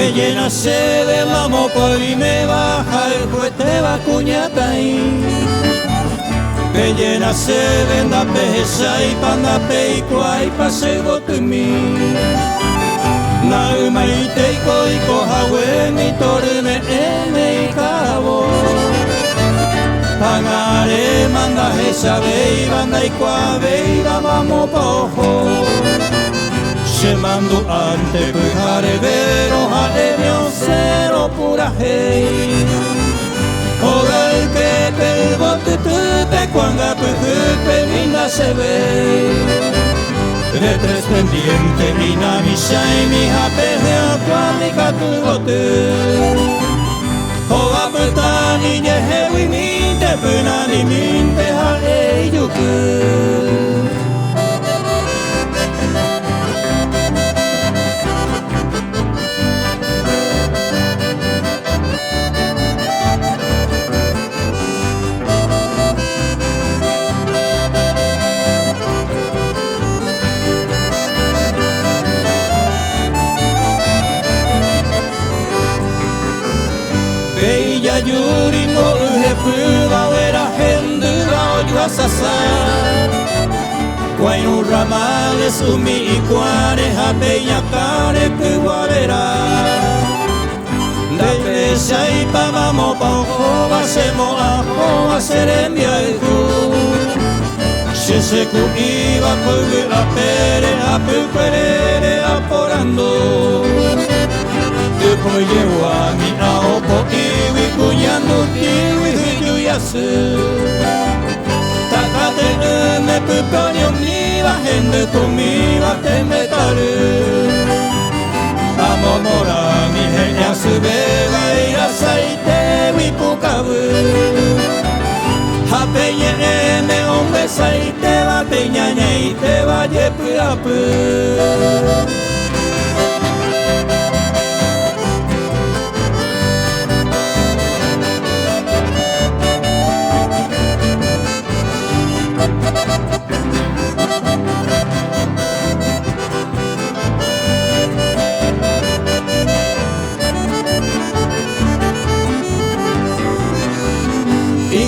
que llena se de mamopo y me baja el fuerte va cuñatai. Que llena se venda pesa y panda pe y cuai pase gotumi. Na umai te iko hawe mi torme ene y cabo. Pagare manda esa ve y banda y cuave y vamos pojo. Se mando ante pujare vero alemio cero pura hey. Ora el que te bote te cuanga pujupe linda se ve. De tres pendiente mi namisha y mi japele acuámica tu bote. Oa puta ni yehewi minte puna ni minte ha eyuku. Bella yuri no uhepuva vera hendura oyuasasa. Guainu ramales umi iguare habeya kare kuwarera. Date shai pamamo paho vasemo aho aserembia eku. Shiseku iba kugu apere apuperere aporando. Depois eu a minha opo iwi cunhando iwi hidu yasu. Takate me puponi omniva hende tomiva te metaru. Amomora mi he yasu beva ira saite wi pukavu. Hapeñe me ombe saite va peñañe ite va yepu apu.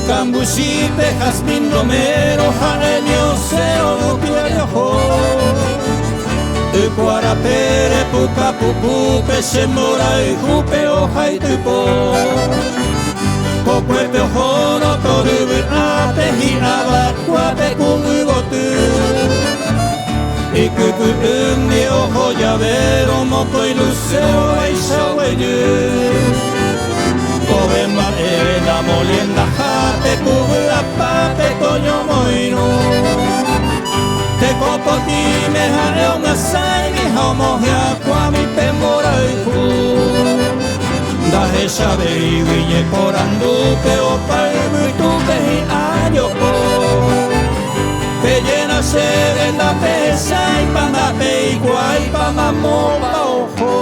Cambusipe, jazmín, romero, jareño, cero, piarejo. Ucuarapere, puca, pupu, peche, mora, y jupe, hoja y tupo. Cocuepe, ojono, torubu, ate, hiaba, cuate, cugugotu. Y cucu, mi ojo, llavero, moco y lucero, y sahueyu. Povema ena molienda jate kubla pate coño moino. Te copoti me jareo ngasai mi homo ya kwa mi pemora iku. Da esa baby ye porando pe opa tu pe año po. Pe llena se venda pesa y panda pe igual pa mamo pa ojo.